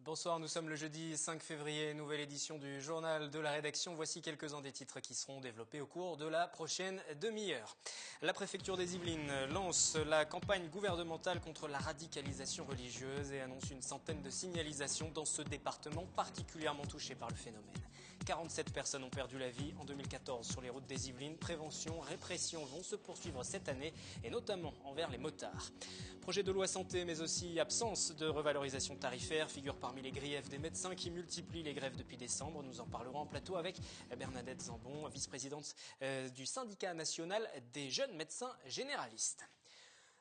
Bonsoir, nous sommes le jeudi 5 février, nouvelle édition du journal de la rédaction. Voici quelques-uns des titres qui seront développés au cours de la prochaine demi-heure. La préfecture des Yvelines lance la campagne gouvernementale contre la radicalisation religieuse et annonce une centaine de signalisations dans ce département particulièrement touché par le phénomène. 47 personnes ont perdu la vie en 2014 sur les routes des Yvelines. Prévention, répression vont se poursuivre cette année et notamment envers les motards. Projet de loi santé mais aussi absence de revalorisation tarifaire figure parmi les griefs des médecins qui multiplient les grèves depuis décembre. Nous en parlerons en plateau avec Bernadette Zambon, vice-présidente du syndicat national des jeunes médecins généralistes.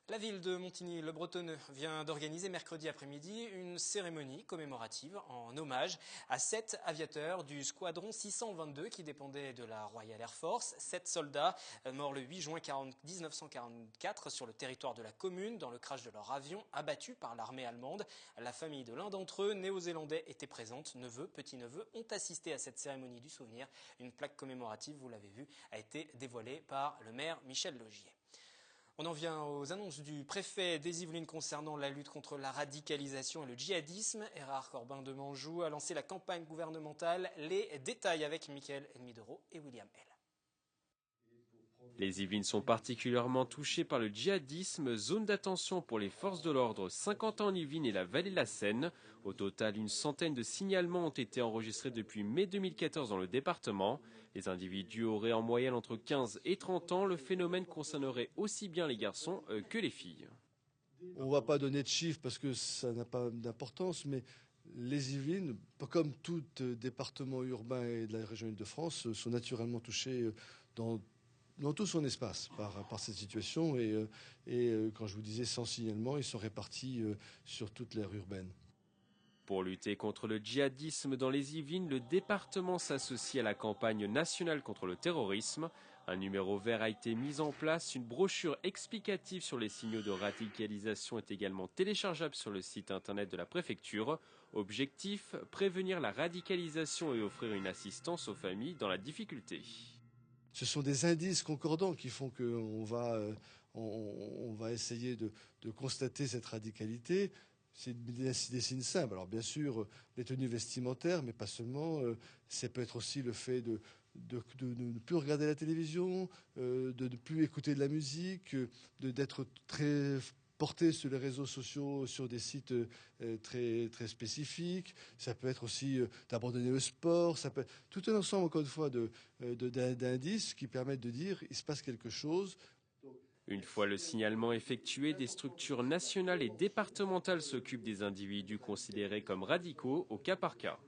La ville de Montigny-le-Bretonneux vient d'organiser mercredi après-midi une cérémonie commémorative en hommage à 7 aviateurs du squadron 622 qui dépendait de la Royal Air Force. 7 soldats morts le 8 juin 1944 sur le territoire de la commune dans le crash de leur avion abattu par l'armée allemande. La famille de l'un d'entre eux, néo-zélandais, était présente. Neveux, petits-neveux ont assisté à cette cérémonie du souvenir. Une plaque commémorative, vous l'avez vu, a été dévoilée par le maire Michel Laugier. On en vient aux annonces du préfet des Yvelines concernant la lutte contre la radicalisation et le djihadisme. Erard Corbin de Manjou a lancé la campagne gouvernementale. Les détails avec Mickaël Edmidoro et William L. Les Yvelines sont particulièrement touchées par le djihadisme, zone d'attention pour les forces de l'ordre, 50 ans en Yvelines et la vallée de la Seine. Au total, une centaine de signalements ont été enregistrés depuis mai 2014 dans le département. Les individus auraient en moyenne entre 15 et 30 ans. Le phénomène concernerait aussi bien les garçons que les filles. On ne va pas donner de chiffres parce que ça n'a pas d'importance, mais les Yvelines, comme tout département urbain et de la région Île-de-France, sont naturellement touchés dans tout son espace par cette situation. Et quand je vous disais sans signalement, ils sont répartis sur toute l'aire urbaine. Pour lutter contre le djihadisme dans les Yvelines, le département s'associe à la campagne nationale contre le terrorisme. Un numéro vert a été mis en place. Une brochure explicative sur les signaux de radicalisation est également téléchargeable sur le site internet de la préfecture. Objectif, prévenir la radicalisation et offrir une assistance aux familles dans la difficulté. Ce sont des indices concordants qui font qu'on va essayer de constater cette radicalité. C'est des signes simples. Alors bien sûr, les tenues vestimentaires, mais pas seulement. Ça peut être aussi le fait de ne plus regarder la télévision, de ne plus écouter de la musique, d'être très porté sur les réseaux sociaux, sur des sites très, très spécifiques. Ça peut être aussi d'abandonner le sport. Ça peut être tout un ensemble, encore une fois, d'indices qui permettent de dire il se passe quelque chose. Une fois le signalement effectué, des structures nationales et départementales s'occupent des individus considérés comme radicaux au cas par cas.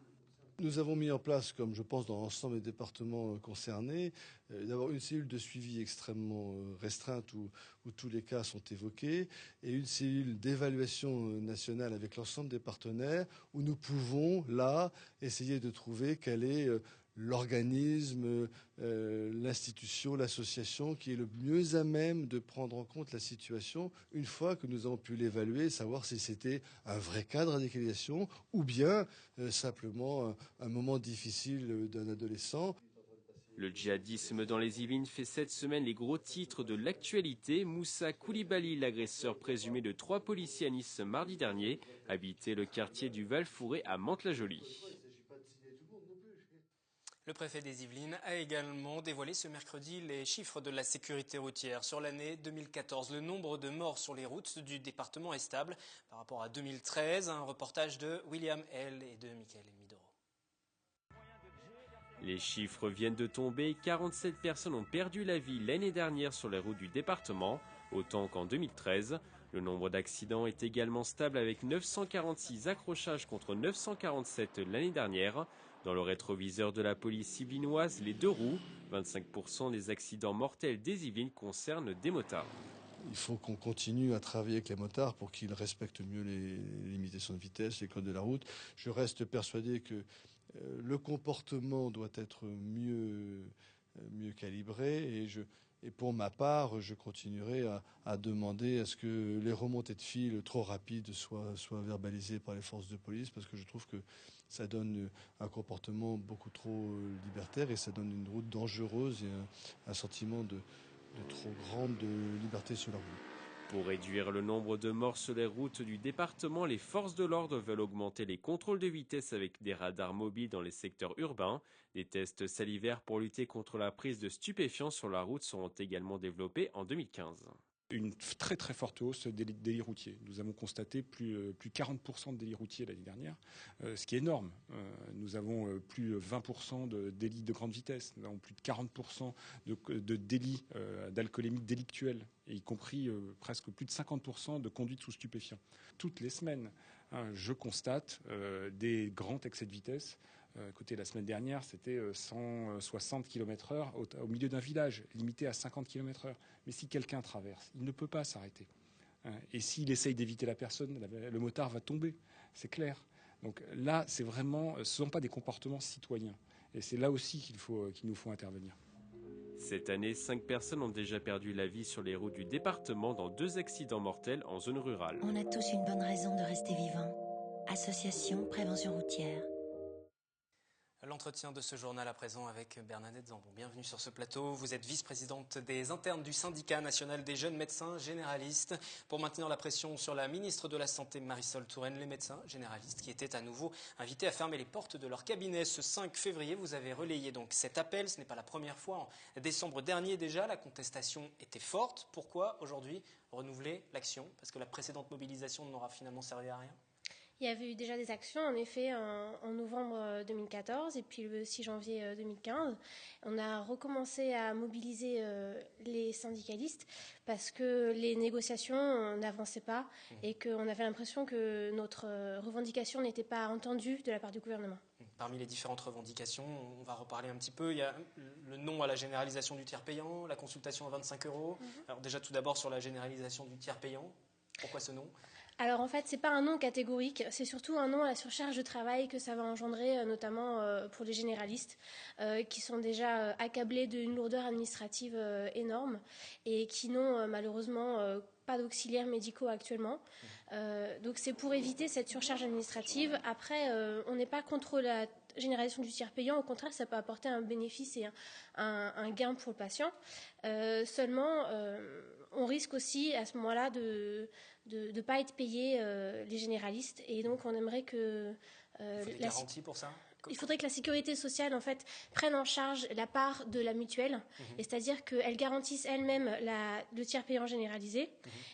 Nous avons mis en place, comme je pense dans l'ensemble des départements concernés, d'abord une cellule de suivi extrêmement restreinte où tous les cas sont évoqués et une cellule d'évaluation nationale avec l'ensemble des partenaires où nous pouvons, là, essayer de trouver quel est l'organisme, l'institution, l'association qui est le mieux à même de prendre en compte la situation une fois que nous avons pu l'évaluer, savoir si c'était un vrai cas de radicalisation ou bien simplement un moment difficile d'un adolescent. Le djihadisme dans les Yvelines fait cette semaine les gros titres de l'actualité. Moussa Koulibaly, l'agresseur présumé de 3 policiers à Nice mardi dernier, habitait le quartier du Val-Fouré à Mantes-la-Jolie. Le préfet des Yvelines a également dévoilé ce mercredi les chiffres de la sécurité routière. Sur l'année 2014, le nombre de morts sur les routes du département est stable par rapport à 2013. Un reportage de William L. et de Mickaël Edmidoro. Les chiffres viennent de tomber. 47 personnes ont perdu la vie l'année dernière sur les routes du département, autant qu'en 2013. Le nombre d'accidents est également stable avec 946 accrochages contre 947 l'année dernière. Dans le rétroviseur de la police yvelinoise, les 2 roues, 25% des accidents mortels des Yvelines concernent des motards. Il faut qu'on continue à travailler avec les motards pour qu'ils respectent mieux les limitations de vitesse, les codes de la route. Je reste persuadé que le comportement doit être mieux calibré et pour ma part, je continuerai à demander à ce que les remontées de fil trop rapides soient verbalisées par les forces de police parce que je trouve que ça donne un comportement beaucoup trop libertaire et ça donne une route dangereuse et un sentiment de trop grande liberté sur la route. Pour réduire le nombre de morts sur les routes du département, les forces de l'ordre veulent augmenter les contrôles de vitesse avec des radars mobiles dans les secteurs urbains. Des tests salivaires pour lutter contre la prise de stupéfiants sur la route seront également développés en 2015. Une très très forte hausse des délits routiers. Nous avons constaté plus 40% de délits routiers l'année dernière, ce qui est énorme. Nous avons plus 20% de délits de grande vitesse, nous avons plus de 40% de délits d'alcoolémie délictuelle, et y compris presque plus de 50% de conduite sous stupéfiants. Toutes les semaines, je constate des grands excès de vitesse. Écoutez, la semaine dernière, c'était 160 km/h au milieu d'un village, limité à 50 km/h. Mais si quelqu'un traverse, il ne peut pas s'arrêter. Et s'il essaye d'éviter la personne, le motard va tomber, c'est clair. Donc là, ce ne sont pas des comportements citoyens. Et c'est là aussi qu'il nous faut intervenir. Cette année, 5 personnes ont déjà perdu la vie sur les routes du département dans 2 accidents mortels en zone rurale. On a tous une bonne raison de rester vivants. Association Prévention Routière. L'entretien de ce journal à présent avec Bernadette Zambon. Bienvenue sur ce plateau. Vous êtes vice-présidente des internes du syndicat national des jeunes médecins généralistes. Pour maintenir la pression sur la ministre de la Santé, Marisol Touraine, les médecins généralistes qui étaient à nouveau invités à fermer les portes de leur cabinet ce 5 février. Vous avez relayé donc cet appel. Ce n'est pas la première fois. En décembre dernier déjà, la contestation était forte. Pourquoi aujourd'hui renouveler l'action? Parce que la précédente mobilisation n'aura finalement servi à rien. Il y avait eu déjà des actions, en effet, en novembre 2014 et puis le 6 janvier 2015. On a recommencé à mobiliser les syndicalistes parce que les négociations n'avançaient pas et qu'on avait l'impression que notre revendication n'était pas entendue de la part du gouvernement. Parmi les différentes revendications, on va reparler un petit peu. Il y a le non à la généralisation du tiers payant, la consultation à 25 €. Alors déjà, tout d'abord, sur la généralisation du tiers payant, pourquoi ce non ? Alors en fait, c'est pas un non catégorique, c'est surtout un non à la surcharge de travail que ça va engendrer, notamment pour les généralistes, qui sont déjà accablés d'une lourdeur administrative énorme et qui n'ont malheureusement pas d'auxiliaires médicaux actuellement. Donc c'est pour éviter cette surcharge administrative. Après, on n'est pas contre la généralisation du tiers payant, au contraire, ça peut apporter un bénéfice et un gain pour le patient. Seulement, on risque aussi à ce moment-là de ne pas être payés les généralistes, et donc on aimerait que il faut des garanties pour ça. Il faudrait que la sécurité sociale en fait prenne en charge la part de la mutuelle, et c'est-à-dire qu'elle garantisse elle-même le tiers payant généralisé,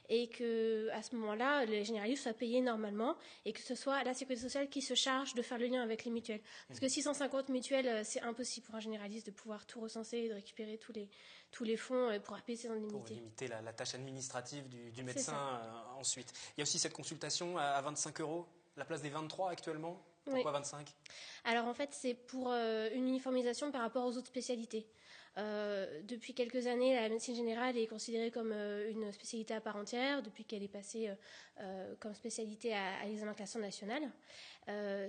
et que à ce moment-là les généralistes soient payés normalement, et que ce soit la sécurité sociale qui se charge de faire le lien avec les mutuelles. Parce que 650 mutuelles, c'est impossible pour un généraliste de pouvoir tout recenser et de récupérer tous les fonds pour payer ses indemnités. Pour limiter la tâche administrative du médecin ensuite. Il y a aussi cette consultation à 25 €, la place des 23 actuellement. Pourquoi 25 ? Alors en fait, c'est pour une uniformisation par rapport aux autres spécialités. Depuis quelques années, la médecine générale est considérée comme une spécialité à part entière, depuis qu'elle est passée comme spécialité à l'examen classant national.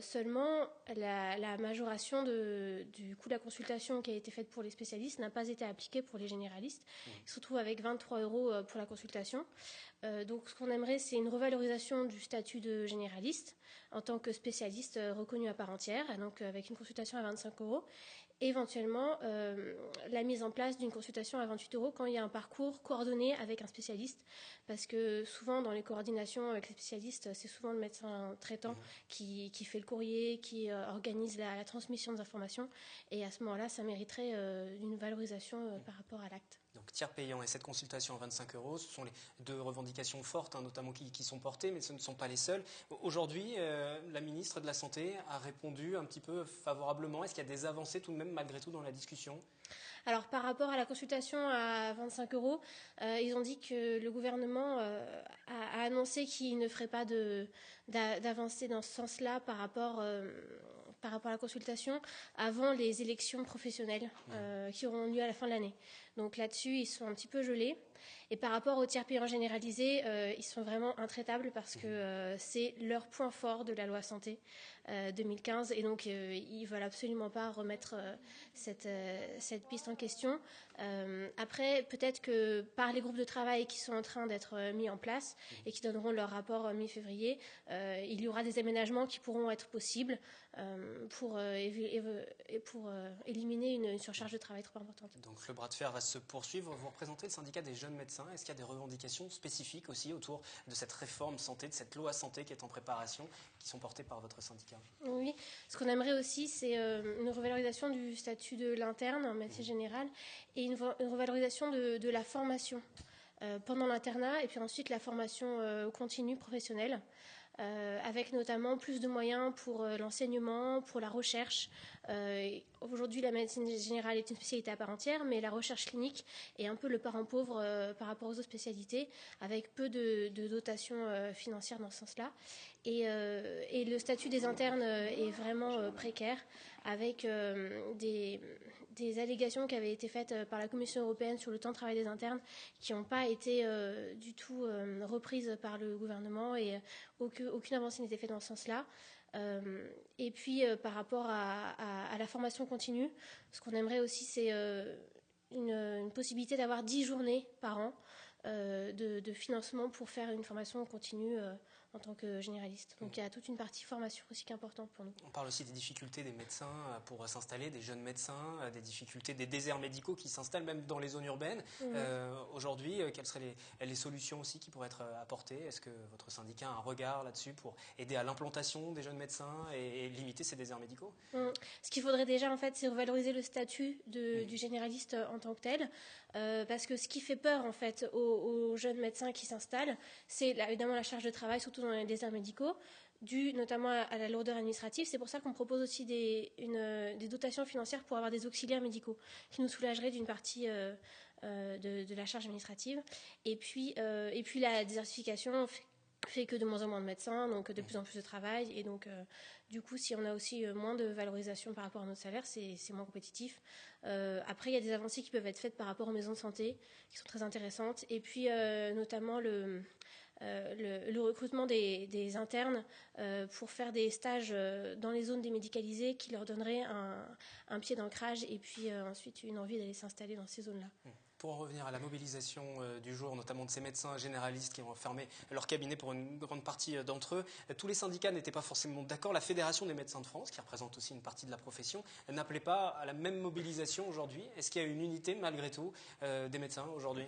Seulement, la majoration du coût de la consultation qui a été faite pour les spécialistes n'a pas été appliquée pour les généralistes. Ils se retrouvent avec 23 € pour la consultation. Donc ce qu'on aimerait, c'est une revalorisation du statut de généraliste en tant que spécialiste reconnu à part entière, donc avec une consultation à 25 €. Éventuellement, la mise en place d'une consultation à 28 € quand il y a un parcours coordonné avec un spécialiste, parce que souvent dans les coordinations avec les spécialistes, c'est souvent le médecin traitant qui fait le courrier, qui organise la transmission des informations, et à ce moment-là, ça mériterait une valorisation par rapport à l'acte. Donc tiers payant et cette consultation à 25 €, ce sont les deux revendications fortes, notamment qui sont portées, mais ce ne sont pas les seules. Aujourd'hui, la ministre de la Santé a répondu un petit peu favorablement. Est-ce qu'il y a des avancées tout de même malgré tout dans la discussion ? Alors par rapport à la consultation à 25 €, ils ont dit que le gouvernement a annoncé qu'il ne ferait pas d'avancée dans ce sens-là par rapport à la consultation avant les élections professionnelles qui auront lieu à la fin de l'année. Donc là-dessus, ils sont un petit peu gelés. Et par rapport au tiers payant généralisé, ils sont vraiment intraitables parce que c'est leur point fort de la loi santé 2015. Et donc, ils ne veulent absolument pas remettre cette piste en question. Après, peut-être que par les groupes de travail qui sont en train d'être mis en place et qui donneront leur rapport mi-février, il y aura des aménagements qui pourront être possibles pour éliminer une surcharge de travail trop importante. Donc le bras de fer va se poursuivre. Vous représentez le syndicat des jeunes jeunes médecins. Est-ce qu'il y a des revendications spécifiques aussi autour de cette réforme santé, de cette loi santé qui est en préparation, qui sont portées par votre syndicat? Oui, ce qu'on aimerait aussi, c'est une revalorisation du statut de l'interne en médecine générale et une revalorisation de la formation pendant l'internat et puis ensuite la formation continue professionnelle. Avec notamment plus de moyens pour l'enseignement, pour la recherche. Aujourd'hui, la médecine générale est une spécialité à part entière, mais la recherche clinique est un peu le parent pauvre par rapport aux autres spécialités, avec peu de dotation financière dans ce sens-là. Et le statut des internes est vraiment précaire, avec des allégations qui avaient été faites par la Commission européenne sur le temps de travail des internes qui n'ont pas été du tout reprises par le gouvernement et aucune avancée n'était faite dans ce sens-là. Et puis par rapport à la formation continue, ce qu'on aimerait aussi c'est une possibilité d'avoir 10 journées par an de financement pour faire une formation continue en tant que généraliste. Donc il y a toute une partie formation aussi qui est importante pour nous. On parle aussi des difficultés des médecins pour s'installer, des jeunes médecins, des difficultés des déserts médicaux qui s'installent même dans les zones urbaines. Aujourd'hui, quelles seraient les solutions aussi qui pourraient être apportées? Est-ce que votre syndicat a un regard là-dessus pour aider à l'implantation des jeunes médecins et limiter ces déserts médicaux? Ce qu'il faudrait déjà, en fait, c'est revaloriser le statut du généraliste en tant que tel. Parce que ce qui fait peur en fait aux jeunes médecins qui s'installent, c'est évidemment la charge de travail, surtout dans les déserts médicaux, due notamment à la lourdeur administrative. C'est pour ça qu'on propose aussi des dotations financières pour avoir des auxiliaires médicaux, qui nous soulageraient d'une partie de la charge administrative. Et puis la désertification fait que de moins en moins de médecins, donc de plus en plus de travail, et donc du coup, si on a aussi moins de valorisation par rapport à notre salaire, c'est moins compétitif. Après, il y a des avancées qui peuvent être faites par rapport aux maisons de santé, qui sont très intéressantes, et puis notamment le recrutement des internes pour faire des stages dans les zones démédicalisées qui leur donneraient un pied d'ancrage et puis ensuite une envie d'aller s'installer dans ces zones-là. Pour en revenir à la mobilisation du jour, notamment de ces médecins généralistes qui ont fermé leur cabinet pour une grande partie d'entre eux, tous les syndicats n'étaient pas forcément d'accord. La Fédération des médecins de France, qui représente aussi une partie de la profession, n'appelait pas à la même mobilisation aujourd'hui. Est-ce qu'il y a une unité malgré tout des médecins aujourd'hui?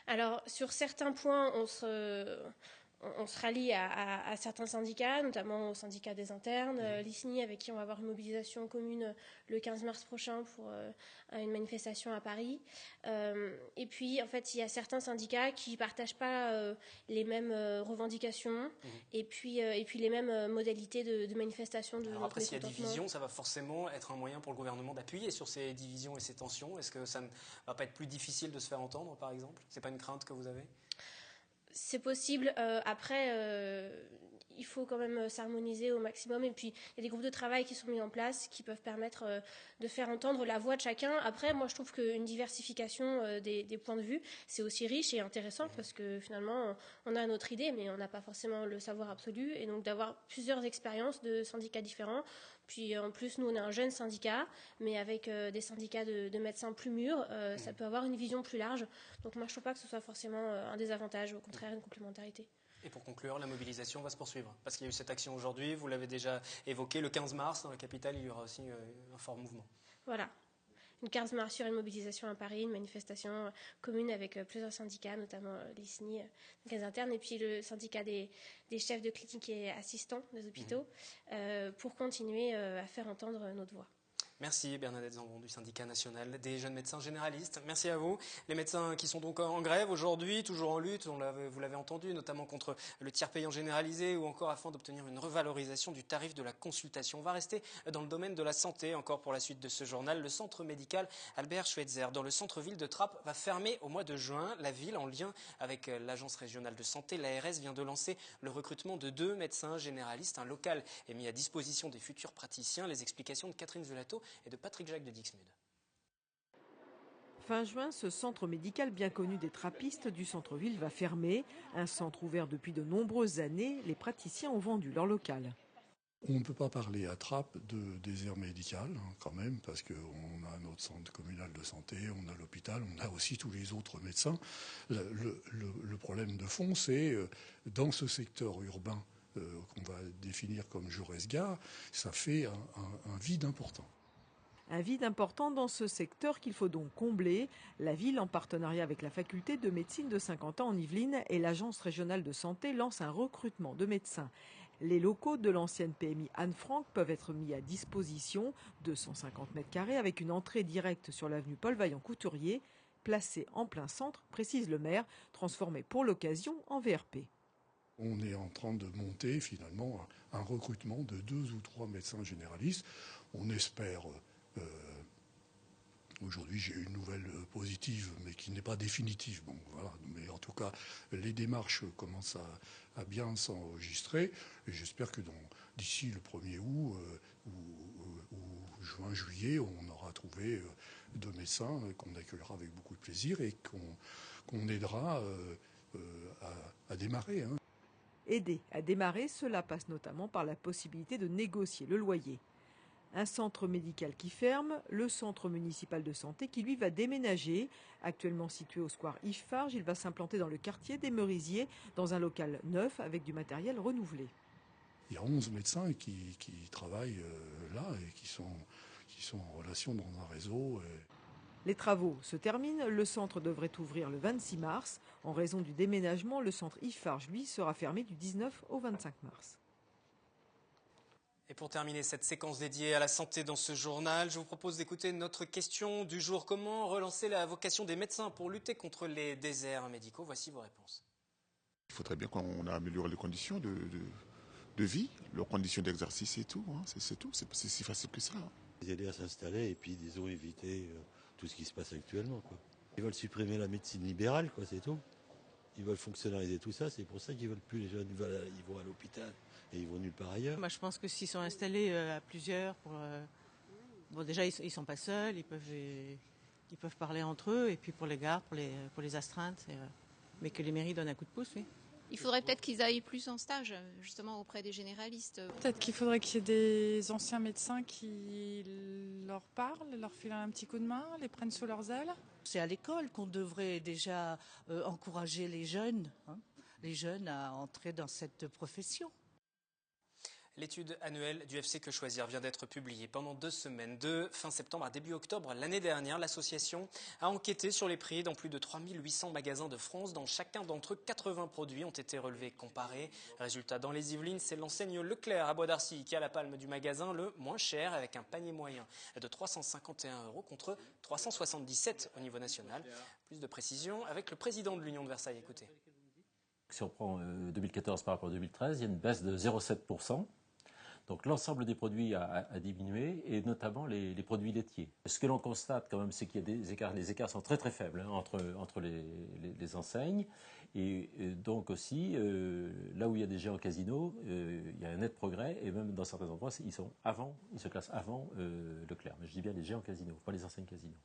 Alors, sur certains points, on se rallie à certains syndicats, notamment au syndicat des internes, l'ISNI, avec qui on va avoir une mobilisation commune le 15 mars prochain pour une manifestation à Paris. Et puis, en fait, il y a certains syndicats qui ne partagent pas les mêmes revendications et puis les mêmes modalités de manifestation. Alors après, s'il y a division, ça va forcément être un moyen pour le gouvernement d'appuyer sur ces divisions et ces tensions. Est-ce que ça ne va pas être plus difficile de se faire entendre, par exemple? Ce n'est pas une crainte que vous avez? C'est possible. Après, il faut quand même s'harmoniser au maximum. Et puis, il y a des groupes de travail qui sont mis en place qui peuvent permettre de faire entendre la voix de chacun. Après, moi, je trouve qu'une diversification des points de vue, c'est aussi riche et intéressant parce que finalement, on a notre idée, mais on n'a pas forcément le savoir absolu. Et donc, d'avoir plusieurs expériences de syndicats différents. Puis en plus, nous, on est un jeune syndicat, mais avec des syndicats de médecins plus mûrs, ça peut avoir une vision plus large. Donc moi, je ne trouve pas que ce soit forcément un désavantage, au contraire, une complémentarité. Et pour conclure, la mobilisation va se poursuivre. Parce qu'il y a eu cette action aujourd'hui, vous l'avez déjà évoqué, le 15 mars, dans la capitale, il y aura aussi un fort mouvement. Voilà. Une 15 mars, il y aura une mobilisation à Paris, une manifestation commune avec plusieurs syndicats, notamment l'ISNI, les internes, et puis le syndicat des chefs de clinique et assistants des hôpitaux, pour continuer à faire entendre notre voix. Merci Bernadette Zambon du syndicat national des jeunes médecins généralistes. Merci à vous. Les médecins qui sont donc en grève aujourd'hui, toujours en lutte, vous l'avez entendu, notamment contre le tiers payant généralisé ou encore afin d'obtenir une revalorisation du tarif de la consultation. On va rester dans le domaine de la santé encore pour la suite de ce journal. Le centre médical Albert Schweitzer dans le centre-ville de Trappes va fermer au mois de juin. La ville, en lien avec l'agence régionale de santé, l'ARS, vient de lancer le recrutement de 2 médecins généralistes. Un local est mis à disposition des futurs praticiens. Les explications de Catherine Zulato et de Patrick Jacques de Dixmude. Fin juin, ce centre médical bien connu des trappistes du centre-ville va fermer. Un centre ouvert depuis de nombreuses années, les praticiens ont vendu leur local. On ne peut pas parler à Trappes de désert médical, quand même, parce qu'on a notre centre communal de santé, on a l'hôpital, on a aussi tous les autres médecins. Le problème de fond, c'est dans ce secteur urbain qu'on va définir comme Jaurès-Gare, ça fait un vide important. Un vide important dans ce secteur qu'il faut donc combler. La ville, en partenariat avec la faculté de médecine de Saint-Quentin en Yvelines et l'agence régionale de santé, lance un recrutement de médecins. Les locaux de l'ancienne PMI Anne-Franck peuvent être mis à disposition, 250 mètres carrés avec une entrée directe sur l'avenue Paul-Vaillant-Couturier, placée en plein centre, précise le maire, transformé pour l'occasion en VRP. On est en train de monter finalement un recrutement de 2 ou 3 médecins généralistes. On espère... Aujourd'hui, j'ai une nouvelle positive, mais qui n'est pas définitive. Bon, voilà. Mais en tout cas, les démarches commencent à bien s'enregistrer. Et j'espère que d'ici le 1er août ou juin, juillet, on aura trouvé 2 médecins qu'on accueillera avec beaucoup de plaisir et qu'on aidera à démarrer. Aider à démarrer, cela passe notamment par la possibilité de négocier le loyer. Un centre médical qui ferme, le centre municipal de santé qui lui va déménager. Actuellement situé au square Yves Farge, il va s'implanter dans le quartier des Merisiers, dans un local neuf avec du matériel renouvelé. Il y a 11 médecins qui travaillent là et qui sont en relation dans un réseau. Les travaux se terminent, le centre devrait ouvrir le 26 mars. En raison du déménagement, le centre Yves Farge, lui, sera fermé du 19 au 25 mars. Et pour terminer cette séquence dédiée à la santé dans ce journal, je vous propose d'écouter notre question du jour. Comment relancer la vocation des médecins pour lutter contre les déserts médicaux? Voici vos réponses. Il faudrait bien qu'on améliore les conditions de vie, leurs conditions d'exercice et tout. Hein. C'est tout, c'est si facile que ça. Les aider à s'installer et puis, disons, éviter tout ce qui se passe actuellement, quoi. Ils veulent supprimer la médecine libérale, quoi, c'est tout. Ils veulent fonctionnaliser tout ça, c'est pour ça qu'ils veulent plus les jeunes. Ils vont à l'hôpital et ils vont nulle part ailleurs. Moi, je pense que s'ils sont installés à plusieurs, bon, déjà ils sont pas seuls, ils peuvent parler entre eux, et puis pour les gardes, pour les astreintes, mais que les mairies donnent un coup de pouce, oui. Il faudrait peut-être qu'ils aillent plus en stage, justement auprès des généralistes. Peut-être qu'il faudrait qu'il y ait des anciens médecins qui leur parlent, leur filent un petit coup de main, les prennent sous leurs ailes. C'est à l'école qu'on devrait déjà encourager les jeunes à entrer dans cette profession. L'étude annuelle du FC Que Choisir vient d'être publiée pendant 2 semaines, de fin septembre à début octobre l'année dernière. L'association a enquêté sur les prix dans plus de 3800 magasins de France. Dans chacun d'entre eux, 80 produits ont été relevés et comparés. Résultat, dans les Yvelines, c'est l'enseigne Leclerc à Bois d'Arcy qui a la palme du magasin le moins cher, avec un panier moyen de 351 € contre 377 au niveau national. Plus de précisions avec le président de l'Union de Versailles. Écoutez. Si on prend 2014 par rapport à 2013, il y a une baisse de 0,7%. Donc l'ensemble des produits a diminué, et notamment les produits laitiers. Ce que l'on constate quand même, c'est qu'il y a des écarts. Les écarts sont très très faibles entre les enseignes. Et donc aussi, là où il y a des géants casinos, il y a un net progrès, et même dans certains endroits, ils se classent avant Leclerc. Mais je dis bien les géants casinos, pas les enseignes casinos.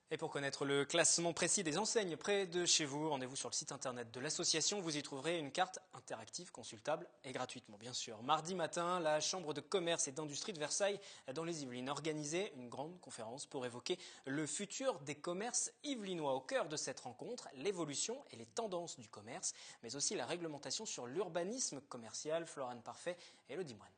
Et pour connaître le classement précis des enseignes près de chez vous, rendez-vous sur le site internet de l'association. Vous y trouverez une carte interactive, consultable et gratuitement, bien sûr. Mardi matin, la Chambre de commerce et d'industrie de Versailles, dans les Yvelines, organisait une grande conférence pour évoquer le futur des commerces yvelinois. Au cœur de cette rencontre, l'évolution et les tendances du commerce, mais aussi la réglementation sur l'urbanisme commercial. Florane Parfait et Elodie Moine.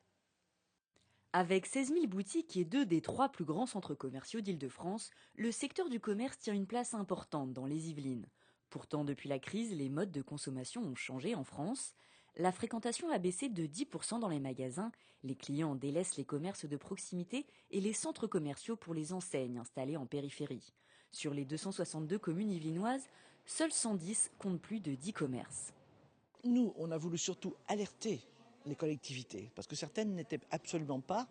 Avec 16 000 boutiques et 2 des 3 plus grands centres commerciaux d'Île-de-France, le secteur du commerce tient une place importante dans les Yvelines. Pourtant, depuis la crise, les modes de consommation ont changé en France. La fréquentation a baissé de 10% dans les magasins, les clients délaissent les commerces de proximité et les centres commerciaux pour les enseignes installées en périphérie. Sur les 262 communes yvelinoises, seules 110 comptent plus de 10 commerces. Nous, on a voulu surtout alerter les collectivités, parce que certaines n'étaient absolument pas,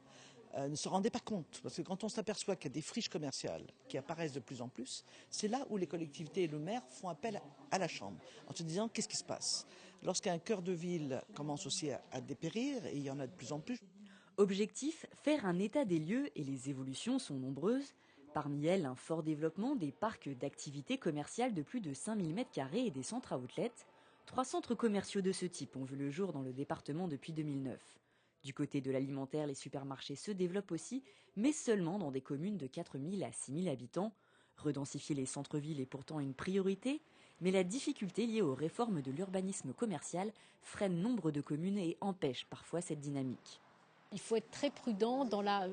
ne se rendaient pas compte. Parce que quand on s'aperçoit qu'il y a des friches commerciales qui apparaissent de plus en plus, c'est là où les collectivités et le maire font appel à la Chambre, en se disant qu'est-ce qui se passe. Lorsqu'un cœur de ville commence aussi à dépérir, et il y en a de plus en plus. Objectif, faire un état des lieux, et les évolutions sont nombreuses. Parmi elles, un fort développement des parcs d'activités commerciales de plus de 5000 m² et des centres à outlets. 3 centres commerciaux de ce type ont vu le jour dans le département depuis 2009. Du côté de l'alimentaire, les supermarchés se développent aussi, mais seulement dans des communes de 4 000 à 6 000 habitants. Redensifier les centres-villes est pourtant une priorité, mais la difficulté liée aux réformes de l'urbanisme commercial freine nombre de communes et empêche parfois cette dynamique. Il faut être très prudent dans la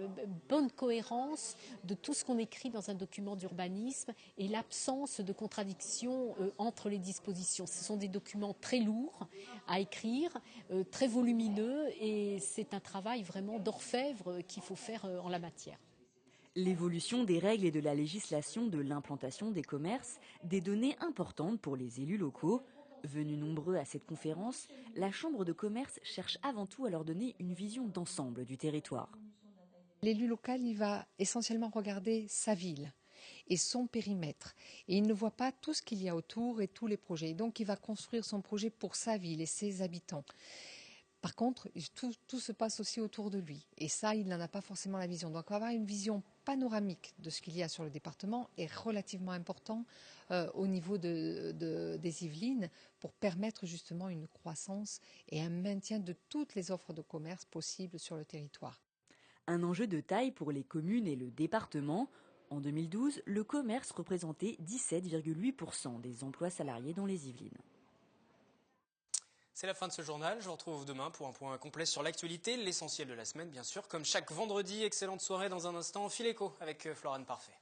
bonne cohérence de tout ce qu'on écrit dans un document d'urbanisme et l'absence de contradiction entre les dispositions. Ce sont des documents très lourds à écrire, très volumineux, et c'est un travail vraiment d'orfèvre qu'il faut faire en la matière. L'évolution des règles et de la législation de l'implantation des commerces, des données importantes pour les élus locaux. Venus nombreux à cette conférence, la Chambre de commerce cherche avant tout à leur donner une vision d'ensemble du territoire. L'élu local, il va essentiellement regarder sa ville et son périmètre. Et il ne voit pas tout ce qu'il y a autour et tous les projets. Donc il va construire son projet pour sa ville et ses habitants. Par contre, tout se passe aussi autour de lui. Et ça, il n'en a pas forcément la vision. Donc avoir une vision panoramique de ce qu'il y a sur le département est relativement important au niveau des Yvelines pour permettre justement une croissance et un maintien de toutes les offres de commerce possibles sur le territoire. Un enjeu de taille pour les communes et le département. En 2012, le commerce représentait 17,8% des emplois salariés dans les Yvelines. C'est la fin de ce journal. Je vous retrouve demain pour un point complet sur l'actualité, l'essentiel de la semaine, bien sûr. Comme chaque vendredi, excellente soirée dans un instant. Fil Écho avec Florane Parfait.